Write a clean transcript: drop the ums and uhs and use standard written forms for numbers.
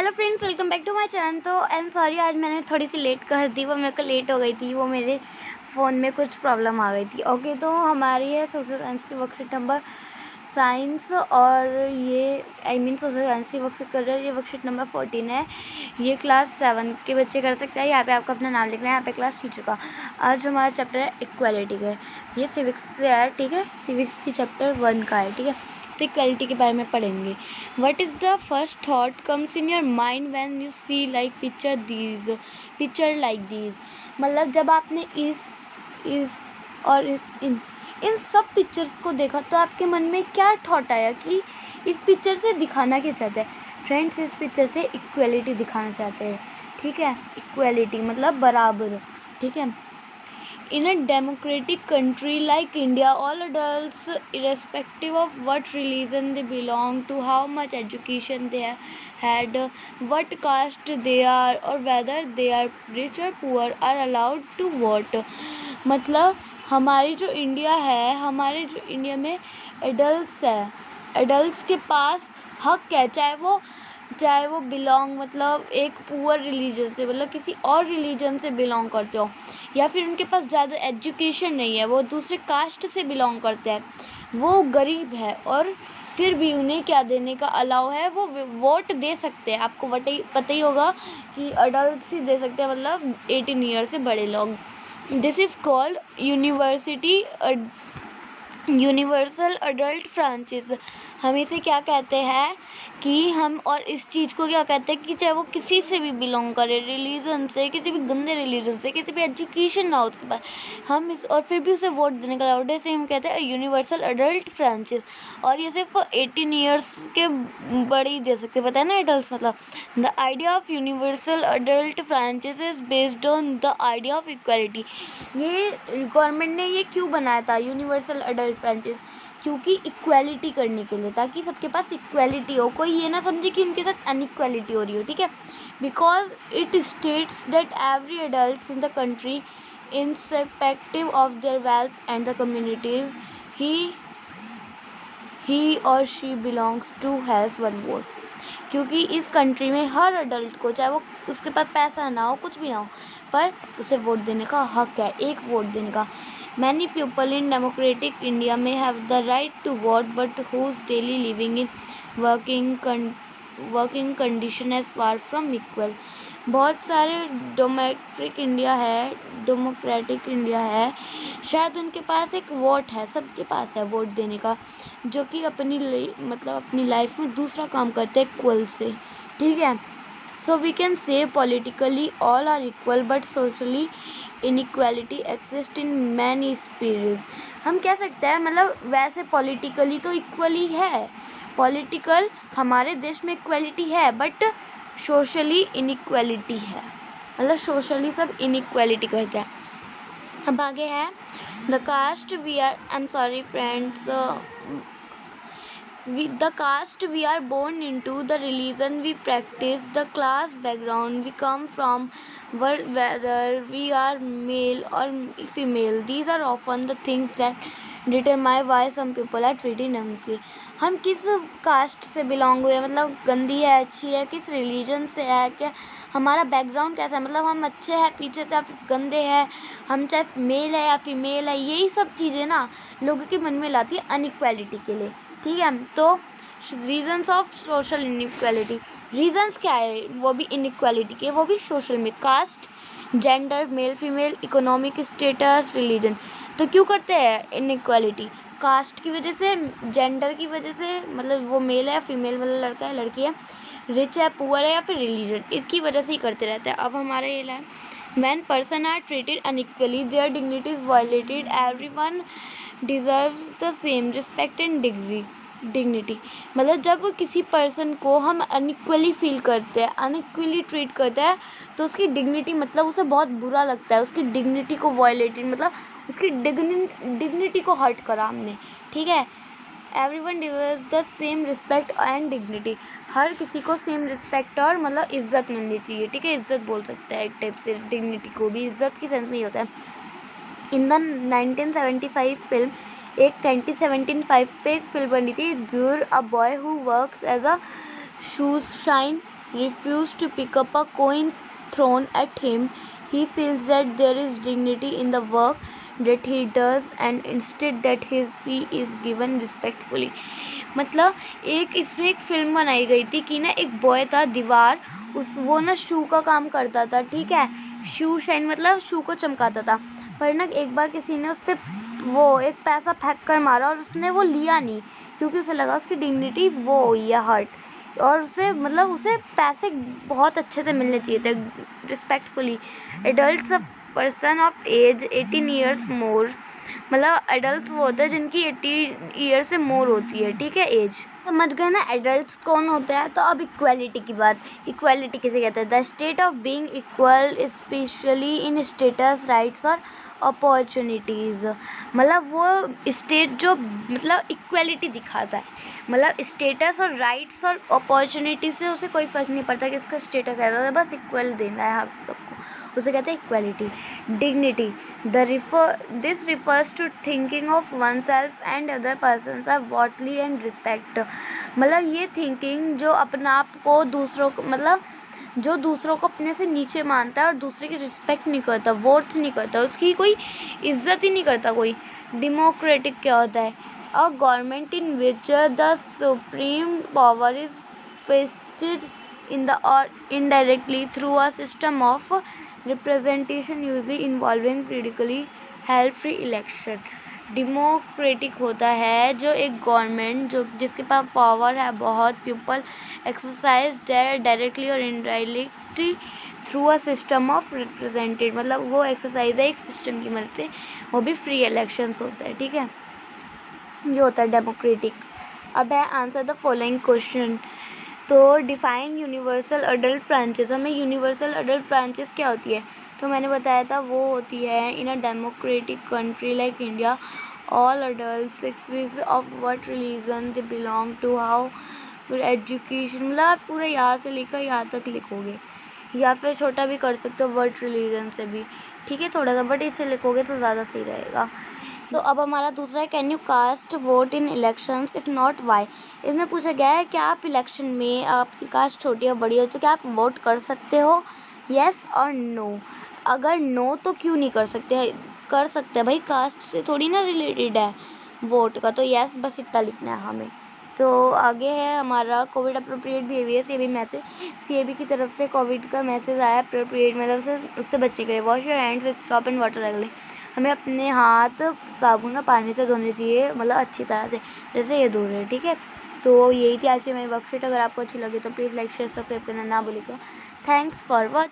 Hello friends, welcome back to my channel. तो I am sorry, आज मैंने थोड़ी सी लेट कर दी। वो मेरे को लेट हो गई थी, वो मेरे फ़ोन में कुछ प्रॉब्लम आ गई थी। ओके, तो हमारी है सोशल साइंस की वर्कशीट नंबर साइंस, और ये सोशल साइंस की वर्कशीट कर रहे हैं। ये वर्कशीट नंबर 14 है। ये क्लास 7 के बच्चे कर सकते हैं। यहाँ पे आपको अपना नाम लिखना है, यहाँ पे क्लास टीचर का। आज हमारा चैप्टर है इक्वालिटी का। ये सिविक्स से है, ठीक है। सिविक्स की चैप्टर 1 का है, ठीक है। तो इक्वालिटी के बारे में पढ़ेंगे। What is the first thought comes in your mind when you see like picture like these? मतलब जब आपने इस और इन सब पिक्चर्स को देखा तो आपके मन में क्या थॉट आया कि इस पिक्चर से दिखाना क्या चाहते हैं? फ्रेंड्स, इस पिक्चर से इक्वलिटी दिखाना चाहते हैं, ठीक है। इक्वलिटी मतलब बराबर, ठीक है। In a democratic country like India, all adults, irrespective of what religion they belong to, how much education they have had, what caste they are, or whether they are rich or poor, are allowed to vote. मतलब हमारी जो India है, हमारे जो India में adults है, adults के पास हक है, चाहे वो बिलोंग मतलब एक पुअर रिलीजन से, मतलब किसी और रिलीजन से बिलोंग करते हो, या फिर उनके पास ज़्यादा एजुकेशन नहीं है, वो दूसरे कास्ट से बिलोंग करते हैं, वो गरीब है, और फिर भी उन्हें क्या देने का अलाउ है, वो वोट दे सकते हैं। आपको पता ही होगा कि अडल्ट ही दे सकते हैं, मतलब 18 ईयर से बड़े लोग। This is called universal adult franchise. हम इसे क्या कहते हैं कि हम, और इस चीज़ को क्या कहते हैं कि चाहे वो किसी से भी बिलोंग करे, रिलीजन से, किसी भी गंदे रिलीजन से, किसी भी एजुकेशन ना हो उसके पास, हम इस और फिर भी उसे वोट देने का अलाउड है, इसे हम कहते हैं यूनिवर्सल अडल्ट फ्रांचाइज। और ये सिर्फ 18 ईयर्स के बड़े ही दे सकते, पता है ना एडल्ट मतलब। The idea of universal adult franchise is based on the idea of equality. ये गवर्नमेंट ने ये क्यों बनाया था यूनिवर्सल अडल्ट फ्रांचाइज? क्योंकि इक्वालिटी करने के लिए, ताकि सबके पास इक्वालिटी हो, कोई ये ना समझे कि उनके साथ अनइक्वालिटी हो रही हो, ठीक है। Because it states that every adult in the country, irrespective of their wealth and the community he or she belongs to has one vote। क्योंकि इस कंट्री में हर अडल्ट को, चाहे वो उसके पास पैसा ना हो, कुछ भी ना हो, पर उसे वोट देने का हक है, एक वोट देने का। Many people in democratic India may have the right to vote, but whose daily living in working condition is far from equal। बहुत सारे डेमोक्रेटिक इंडिया है, शायद उनके पास एक वोट है, सबके पास है वोट देने का, जो कि अपनी लाइफ में दूसरा काम करते हैं इक्वल से, ठीक है। So we can say politically all are equal, but socially inequality exists in many spheres। हम कह सकते हैं मतलब वैसे पॉलिटिकली तो इक्वली है, पॉलिटिकल हमारे देश में इक्वलिटी है, बट सोशली इनइक्वालिटी है, मतलब सोशली सब इनइक्वालिटी करते हैं। अब आगे है the caste we are, I am sorry friends, the caste we are born into, the religion we practice, the class background we come from, whether we are male or female, these are often the things that determine why some people are treated unfairly। हम किस cast से belong हुए, मतलब गंदी है, अच्छी है, किस रिलीजन से है, क्या हमारा बैकग्राउंड कैसा है, मतलब हम अच्छे हैं पीछे से, आप गंदे हैं, हम चाहे मेल है या फीमेल है, यही सब चीज़ें ना लोगों के मन में लाती है अनइक्वालिटी के लिए, ठीक है। तो reasons of social inequality, reasons क्या है वो भी इनइक्वालिटी के, वो भी सोशल में, caste, gender, male female, economic status, religion. तो क्यों करते हैं इनइक्वालिटी? कास्ट की वजह से, जेंडर की वजह से, मतलब वो मेल है फीमेल, मतलब लड़का है लड़की है, रिच है पुअर है, या फिर रिलीजन, इसकी वजह से ही करते रहते हैं। अब हमारा ये है when person are treated unequally, their dignity is violated, everyone deserves the same respect and dignity। मतलब जब किसी पर्सन को हम अनइक्वली फील करते हैं, अनइक्वली ट्रीट करते हैं, तो उसकी डिग्निटी, मतलब उसे बहुत बुरा लगता है, उसकी डिग्निटी को वायलेटेड, मतलब उसकी डिग्निटी को हर्ट करा हमने, ठीक है। Everyone deserves the same respect and dignity, हर किसी को सेम रिस्पेक्ट और मतलब इज्जत मिलनी चाहिए, ठीक है। इज्जत बोल सकते हैं एक टाइप से, डिग्निटी को भी इज्जत की सेंस में ही होता है। इन द 1975 फिल्म, एक 1975 पे एक फिल्म बनी थी, दूर a boy who works as a shoes shine refuse to pick up a coin thrown at him. He feels that there is dignity in the work that he does and instead that his fee is given respectfully. मतलब एक इसमें एक film बनाई गई थी कि ना एक बॉय था दीवार, वो ना शू का काम करता था, ठीक है, शू शाइन मतलब शू को चमकाता था। पर ना एक बार किसी ने उस पर वो एक पैसा फेंक कर मारा और उसने वो लिया नहीं, क्योंकि उसे लगा उसकी डिग्निटी वो हुई है हर्ट, और उसे मतलब उसे पैसे बहुत अच्छे से मिलने चाहिए थे respectfully. Adult person of age 18 years more, मतलब एडल्ट वो होता है जिनकी 18 ईयर से मोर होती है, ठीक है, एज। समझ गए ना एडल्ट्स कौन होते हैं। तो अब इक्वालिटी की बात, इक्वालिटी किसे कहते हैं? The state of being equal specially in status rights और अपॉर्चुनिटीज़, मतलब वो स्टेट जो मतलब इक्वालिटी दिखाता है, मतलब स्टेटस और राइट्स और अपॉर्चुनिटी से उसे कोई फ़र्क नहीं पड़ता कि इसका स्टेटस है, तो बस इक्वल देना है आप सबको, उसे कहते हैं equality. Dignity, this refers to thinking of oneself and other persons are वॉटली एंड रिस्पेक्ट, मतलब ये थिंकिंग जो अपना आप को दूसरों को मतलब जो दूसरों को अपने से नीचे मानता है और दूसरे की रिस्पेक्ट नहीं करता, वर्थ नहीं करता, उसकी कोई इज्जत ही नहीं करता कोई। डेमोक्रेटिक क्या होता है? A government in which the supreme power is vested in the or indirectly through a system of representation usually involving politically held free election। Democratic होता है जो एक गवर्नमेंट जो जिसके पास पावर है बहुत, पीपल एक्सरसाइज डायरेक्टली और indirectly through a system of represented, मतलब वो एक्सरसाइज है एक सिस्टम की मदद से, वो भी फ्री इलेक्शंस होता है, ठीक है, ये होता है डेमोक्रेटिक। अब है आंसर द फॉलोइंग क्वेश्चन। तो डिफाइन यूनिवर्सल अडल्ट फ्रांचेस, हमें यूनिवर्सल अडल्ट फ्रांचेस क्या होती है? तो मैंने बताया था वो होती है in a democratic country like India all adult experience of what religion they belong to, how education, मतलब आप पूरा यहाँ से लेकर यहाँ तक लिखोगे, या फिर छोटा भी कर सकते हो वर्ड रिलीजन से भी, ठीक है, थोड़ा सा, बट इससे लिखोगे तो ज़्यादा सही रहेगा। तो अब हमारा दूसरा है can you cast vote in elections, if not why. इसमें पूछा गया है क्या आप इलेक्शन में, आपकी कास्ट छोटी और बड़ी हो तो क्या आप वोट कर सकते हो, येस और नो। अगर नो तो क्यों नहीं कर सकते? कर सकते हैं भाई, कास्ट से थोड़ी ना रिलेटेड है वोट का, तो येस बस इतना लिखना है हमें। तो आगे है हमारा Covid appropriate behaviour, CAB message, CAB की तरफ से कोविड का मैसेज आया, अप्रोप्रिएट मतलब उससे बचने के लिए wash your hands with shop and water regularly, हमें अपने हाथ साबुन और पानी से धोने चाहिए, मतलब अच्छी तरह से, जैसे ये धो रहे हैं, ठीक है। तो यही थी आज की मेरी वर्कशीट, अगर आपको अच्छी लगी तो प्लीज़ लाइक शेयर सब्सक्राइब करना ना भूलिएगा। Thanks for watching.